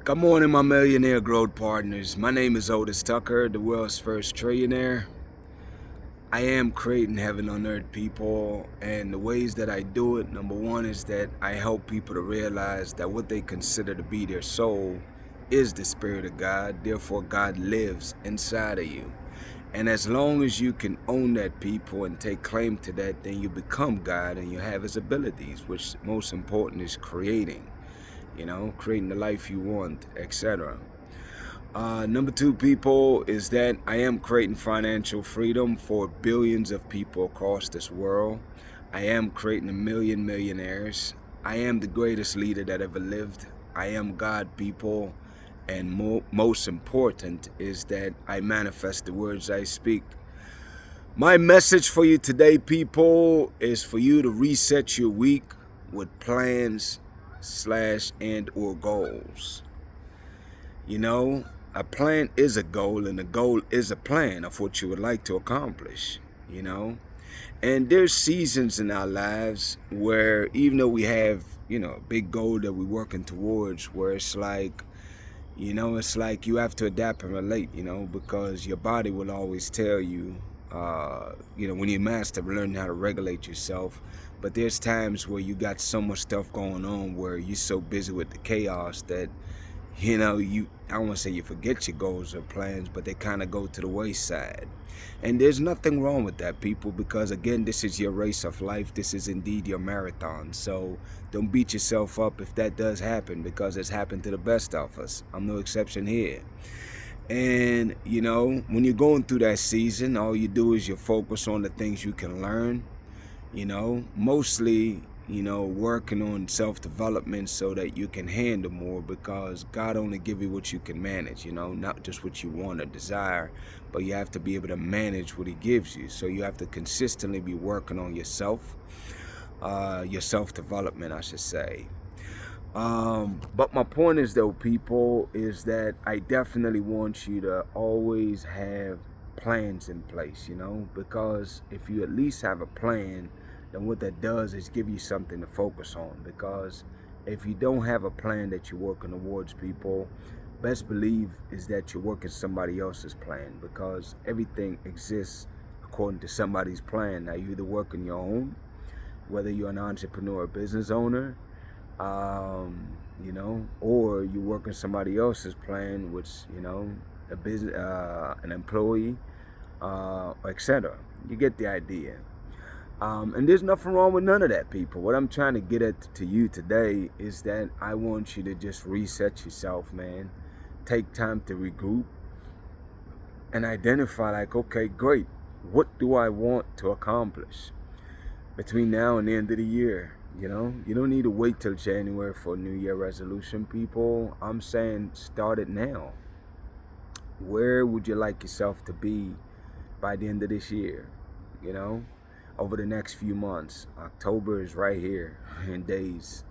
Good morning, my millionaire growth partners. My name is Otis Tucker, the world's first trillionaire. I am creating heaven on earth, people, and the ways that I do it, number one, is that I help people to realize that what they consider to be their soul is the Spirit of God. Therefore, God lives inside of you. And as long as you can own that, people, and take claim to that, then you become God and you have His abilities, which most important is creating. Creating the life you want, etc. Number two, people, is that I am creating financial freedom for billions of people across this world. I am creating a million millionaires. I am the greatest leader that ever lived. I am God, people. And most important is that I manifest the words I speak. My message for you today, people, is for you to reset your week with plans and or goals. A plan is a goal, and a goal is a plan of what you would like to accomplish. And there's seasons in our lives where, even though we have a big goal that we're working towards, where it's like you have to adapt and relate, because your body will always tell you, when you master learning how to regulate yourself. But there's times where you got so much stuff going on where you're so busy with the chaos that, I don't want to say you forget your goals or plans, but they kind of go to the wayside. And there's nothing wrong with that, people, because again, this is your race of life. This is indeed your marathon. So don't beat yourself up if that does happen, because it's happened to the best of us. I'm no exception here. And, when you're going through that season, all you do is you focus on the things you can learn, mostly, working on self-development so that you can handle more, because God only give you what you can manage, not just what you want or desire, but you have to be able to manage what He gives you. So you have to consistently be working on yourself, your self-development, I should say. But my point is, though, people, is that I definitely want you to always have plans in place, because if you at least have a plan, then what that does is give you something to focus on. Because if you don't have a plan that you're working towards, people, best believe is that you're working somebody else's plan, because everything exists according to somebody's plan. Now, you either working your own, whether you're an entrepreneur or business owner, or you working somebody else's plan, which, a business, an employee, etc. You get the idea. And there's nothing wrong with none of that, people. What I'm trying to get at to you today is that I want you to just reset yourself, man. Take time to regroup and identify, like, okay, great. What do I want to accomplish between now and the end of the year? You don't need to wait till January for a New Year resolution, people. I'm saying start it now. Where would you like yourself to be by the end of this year? Over the next few months. October is right here in days.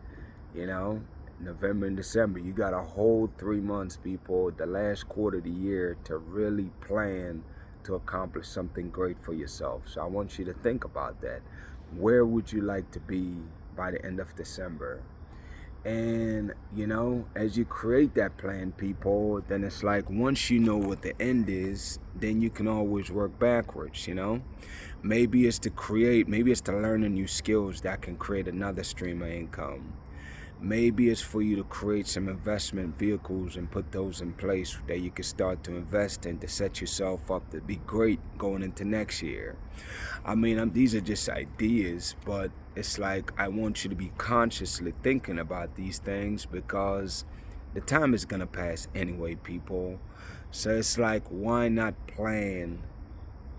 November and December. You got a whole 3 months, people, the last quarter of the year, to really plan to accomplish something great for yourself. So I want you to think about that. Where would you like to be by the end of December? And, as you create that plan, people, then it's like, once you know what the end is, then you can always work backwards, Maybe it's to learn new skills that can create another stream of income. Maybe it's for you to create some investment vehicles and put those in place that you can start to invest in to set yourself up to be great going into next year. These are just ideas, but it's like I want you to be consciously thinking about these things, because the time is going to pass anyway, people. So it's like, why not plan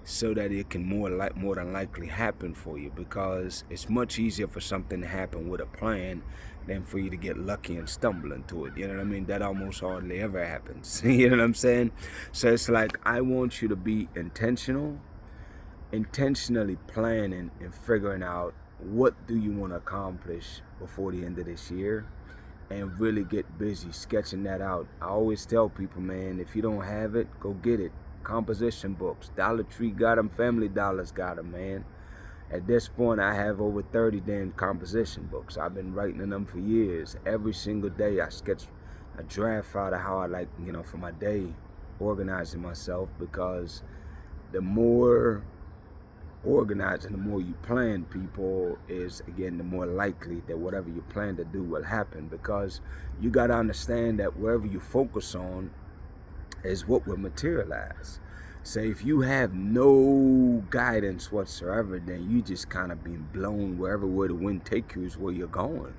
so that it can more than likely happen for you? Because it's much easier for something to happen with a plan than for you to get lucky and stumble into it. You know what I mean? That almost hardly ever happens. You know what I'm saying? So it's like, I want you to be intentionally planning and figuring out what do you want to accomplish before the end of this year, and really get busy sketching that out. I always tell people, man, if you don't have it, go get it. Composition books. Dollar Tree got them. Family Dollars got them, man. At this point, I have over 30 damn composition books. I've been writing them for years. Every single day, I sketch a draft out of how I like, for my day, organizing myself, because the more organized and the more you plan, people, is again the more likely that whatever you plan to do will happen, because you got to understand that wherever you focus on is what will materialize. So if you have no guidance whatsoever, then you just kind of being blown wherever where the wind take you is where you're going.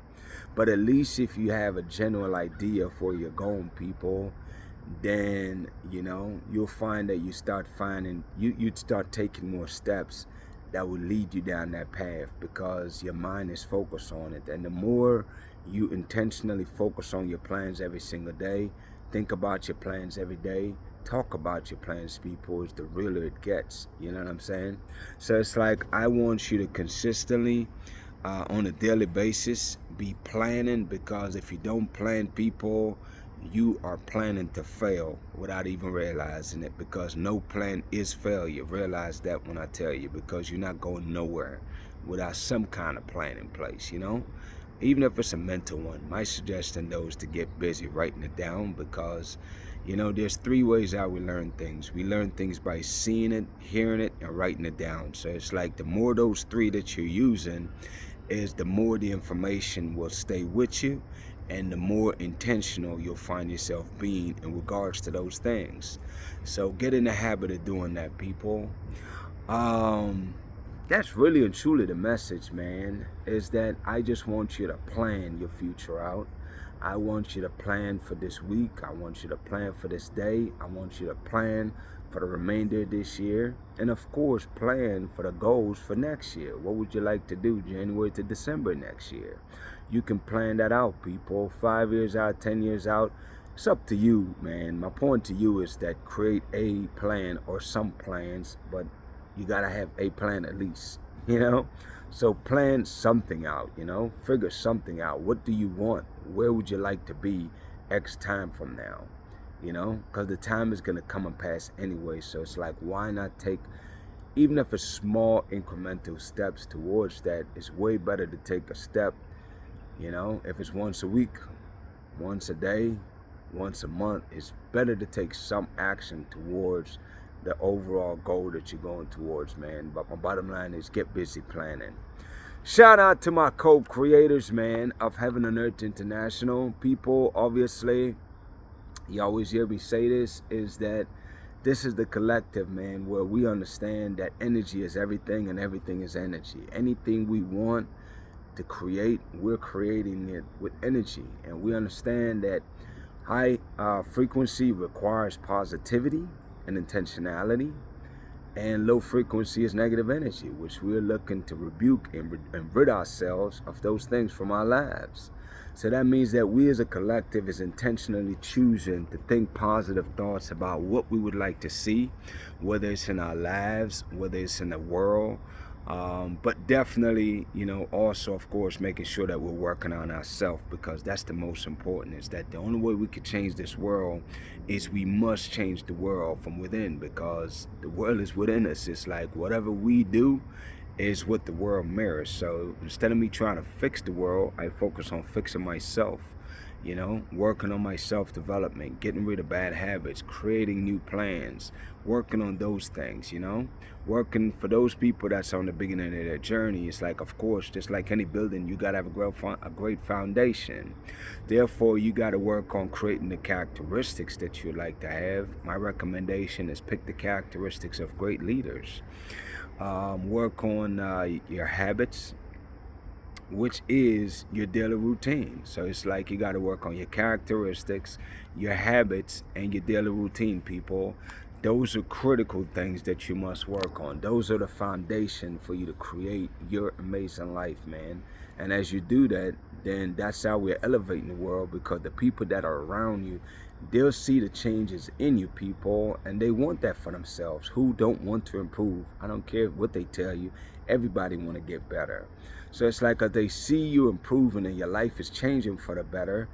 But at least if you have a general idea of where you're going, people, then you'll find that you'd start taking more steps that will lead you down that path, because your mind is focused on it. And the more you intentionally focus on your plans every single day, think about your plans every day, talk about your plans, people, is the realer it gets. You know what I'm saying? So it's like, I want you to consistently, on a daily basis, be planning, because if you don't plan, people, you are planning to fail without even realizing it, because no plan is failure. Realize that when I tell you, because you're not going nowhere without some kind of plan in place, even if it's a mental one. My suggestion though is to get busy writing it down, because there's three ways how we learn things. We learn things by seeing it, hearing it, and writing it down. So it's like, the more those three that you're using, is the more the information will stay with you, and the more intentional you'll find yourself being in regards to those things. So get in the habit of doing that, people. That's really and truly the message, man, is that I just want you to plan your future out. I want you to plan for this week. I want you to plan for this day. I want you to plan for the remainder of this year. And of course, plan for the goals for next year. What would you like to do January to December next year? You can plan that out, people. 5 years out, 10 years out. It's up to you, man. My point to you is that create a plan or some plans, but you got to have a plan at least. So plan something out, figure something out. What do you want? Where would you like to be X time from now? Because the time is going to come and pass anyway. So it's like, why not take, even if it's small incremental steps towards that? It's way better to take a step, if it's once a week, once a day, once a month. It's better to take some action towards the overall goal that you're going towards, man. But my bottom line is, get busy planning. Shout out to my co-creators, man, of Heaven and Earth International. People, obviously, you always hear me say this, is that this is the collective, man, where we understand that energy is everything and everything is energy. Anything we want to create, we're creating it with energy. And we understand that high frequency requires positivity and intentionality, and low frequency is negative energy, which we're looking to rebuke and rid ourselves of those things from our lives. So that means that we as a collective is intentionally choosing to think positive thoughts about what we would like to see, whether it's in our lives, whether it's in the world, but definitely, also, of course, making sure that we're working on ourselves, because that's the most important. Is that the only way we could change this world is we must change the world from within, because the world is within us. It's like, whatever we do is what the world mirrors. So instead of me trying to fix the world, I focus on fixing myself. Working on my self-development, getting rid of bad habits, creating new plans, working on those things, working for those people that's on the beginning of their journey. It's like, of course, just like any building, you got to have a great foundation. Therefore, you got to work on creating the characteristics that you like to have. My recommendation is pick the characteristics of great leaders. Work on your habits, which is your daily routine. So it's like, you got to work on your characteristics, your habits, and your daily routine, people. Those are critical things that you must work on. Those are the foundation for you to create your amazing life, man. And as you do that, then that's how we're elevating the world, because the people that are around you, they'll see the changes in you, people, and they want that for themselves. Who don't want to improve? I don't care what they tell you. Everybody want to get better. So it's like, if they see you improving and your life is changing for the better,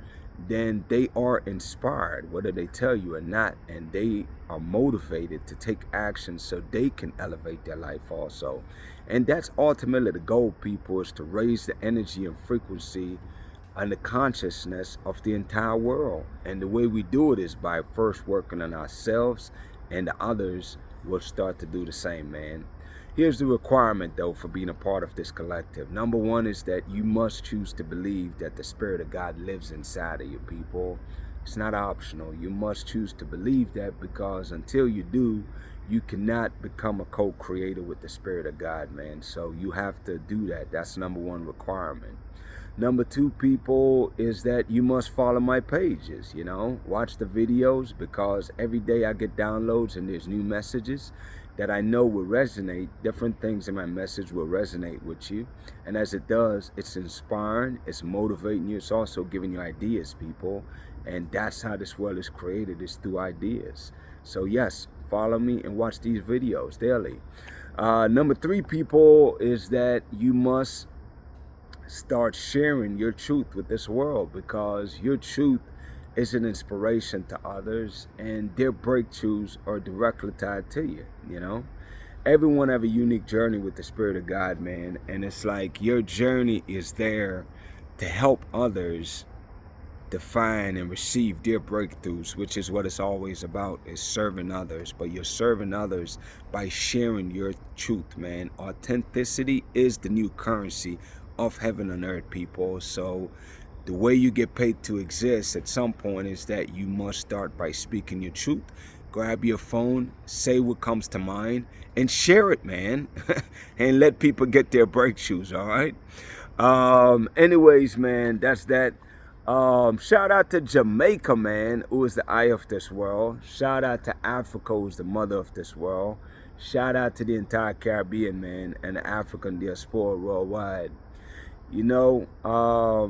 then they are inspired, whether they tell you or not, and they are motivated to take action so they can elevate their life also. And that's ultimately the goal, people, is to raise the energy and frequency and the consciousness of the entire world. And the way we do it is by first working on ourselves, and the others will start to do the same, man. Here's the requirement, though, for being a part of this collective. Number one is that you must choose to believe that the Spirit of God lives inside of you, people. It's not optional. You must choose to believe that, because until you do, you cannot become a co-creator with the Spirit of God, man. So you have to do that. That's number one requirement. Number two, people, is that you must follow my pages, watch the videos, because every day I get downloads and there's new messages that I know will resonate. Different things in my message will resonate with you. And as it does, it's inspiring, it's motivating you, it's also giving you ideas, people. And that's how this world is created, is through ideas. So yes, follow me and watch these videos daily. Number three, people, is that you must start sharing your truth with this world, because your truth is an inspiration to others, and their breakthroughs are directly tied to you. Everyone have a unique journey with the Spirit of God, man, and it's like your journey is there to help others define and receive their breakthroughs, which is what it's always about, is serving others. But you're serving others by sharing your truth, man. Authenticity is the new currency of heaven and earth, people. So the way you get paid to exist at some point is that you must start by speaking your truth. Grab your phone, say what comes to mind, and share it, man. And let people get their breakthroughs, all right? Anyways, man, that's that. Shout out to Jamaica, man, who is the eye of this world. Shout out to Africa, who is the mother of this world. Shout out to the entire Caribbean, man, and the African diaspora worldwide. I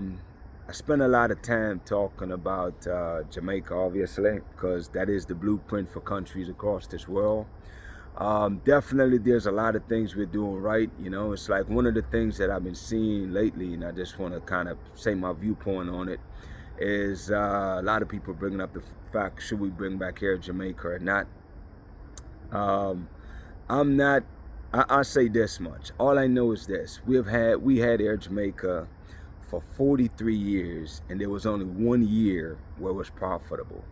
spend a lot of time talking about Jamaica, obviously, because that is the blueprint for countries across this world. Definitely there's a lot of things we're doing right. It's like one of the things that I've been seeing lately, and I just want to kind of say my viewpoint on it, is a lot of people bringing up the fact, should we bring back Air Jamaica or not? I'm not. I'll say this much. All I know is this: we had Air Jamaica for 43 years, and there was only 1 year where it was profitable.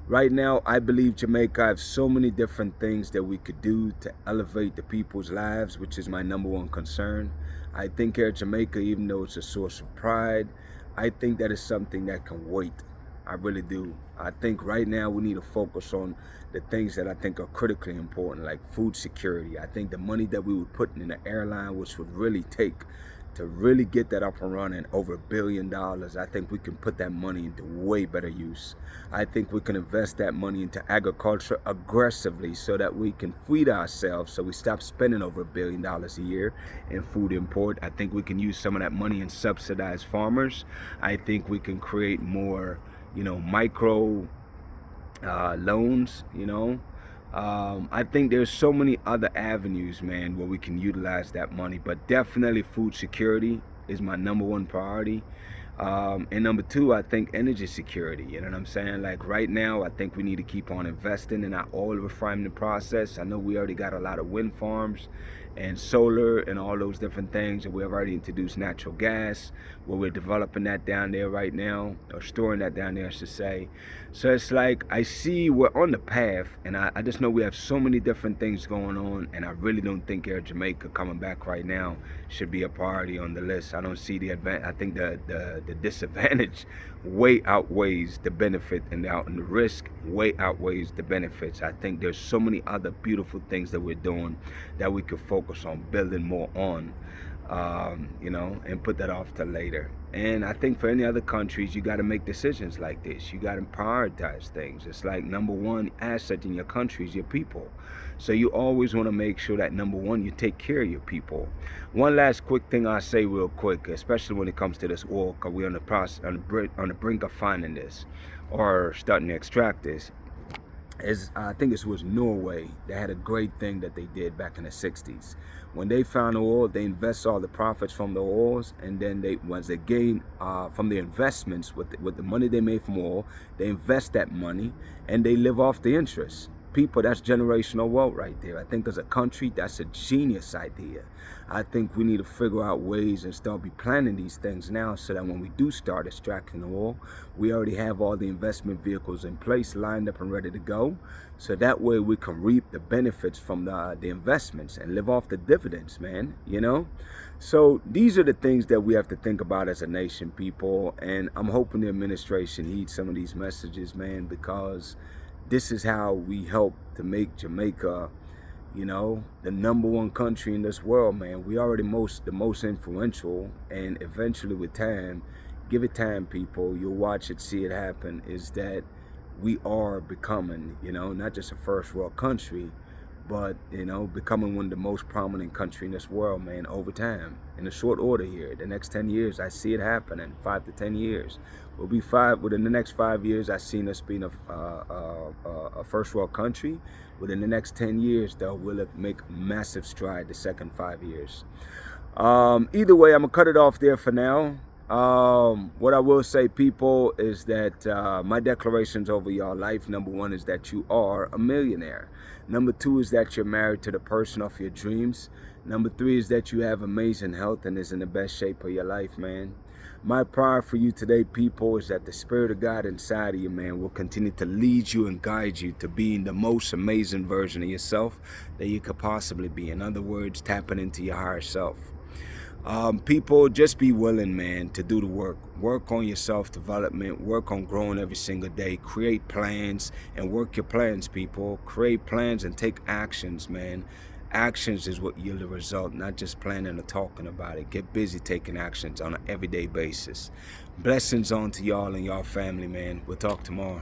Right now, I believe Jamaica has so many different things that we could do to elevate the people's lives, which is my number one concern. I think Air Jamaica, even though it's a source of pride, I think that is something that can wait. I really do. I think right now we need to focus on the things that I think are critically important, like food security. I think the money that we would put in the airline, which would really take to really get that up and running, over $1 billion, I think we can put that money into way better use. I think we can invest that money into agriculture aggressively so that we can feed ourselves, so we stop spending over $1 billion a year in food import. I think we can use some of that money and subsidize farmers. I think we can create more, micro loans, I think there's so many other avenues, man, where we can utilize that money, but definitely food security is my number one priority. And number two, I think energy security, you know what I'm saying? Like right now, I think we need to keep on investing in our oil refining process. I know we already got a lot of wind farms and solar and all those different things, and we've already introduced natural gas, where we're developing that down there right now, or storing that down there, I should say. So it's like, I see we're on the path, and I just know we have so many different things going on, and I really don't think Air Jamaica coming back right now should be a priority on the list. I don't see the advantage. I think the disadvantage way outweighs the benefit, and the risk way outweighs the benefits. I think there's so many other beautiful things that we're doing that we could focus on building more on, and put that off to later. And I think for any other countries, you got to make decisions like this. You got to prioritize things. It's like number one asset in your country is your people. So you always want to make sure that number one, you take care of your people. One last quick thing I'll say real quick, especially when it comes to this oil, because we're on the brink of finding this or starting to extract this. I think it was Norway. They had a great thing that they did back in the 60s. When they found oil, they invest all the profits from the oils, and then once they gain from the investments with the money they made from oil, they invest that money and they live off the interest. people, that's generational wealth right there. I think as a country, that's a genius idea. I think we need to figure out ways and start be planning these things now so that when we do start extracting the oil, we already have all the investment vehicles in place, lined up and ready to go. So that way we can reap the benefits from the investments and live off the dividends, man, you know? So these are the things that we have to think about as a nation, people. And I'm hoping the administration heeds some of these messages, man, because this is how we help to make Jamaica, you know, the #1 country in this world, man. We already the most influential, and eventually with time, give it time, people, you'll watch it, see it happen, is that we are becoming, you know, not just a first world country, but, you know, becoming one of the most prominent country in this world, man, over time. In a short order here, the next 10 years, I see it happening, 5 to 10 years. Within the next 5 years, I've seen us being a first world country. Within the next 10 years, though, we'll make massive stride the second 5 years. Either way, I'm gonna cut it off there for now. What I will say, people, is that my declarations over your life, #1 is that you are a millionaire. #2 is that you're married to the person of your dreams. #3 is that you have amazing health and is in the best shape of your life, man. My prayer for you today, people, is that the Spirit of God inside of you, man, will continue to lead you and guide you to being the most amazing version of yourself that you could possibly be. In other words, tapping into your higher self. People, just be willing, man, to do the work. Work on your self-development. Work on growing every single day. Create plans and work your plans, people. Create plans and take actions, man. Actions is what yield the result, not just planning or talking about it. Get busy taking actions on an everyday basis. Blessings on to y'all and y'all family, man. We'll talk tomorrow.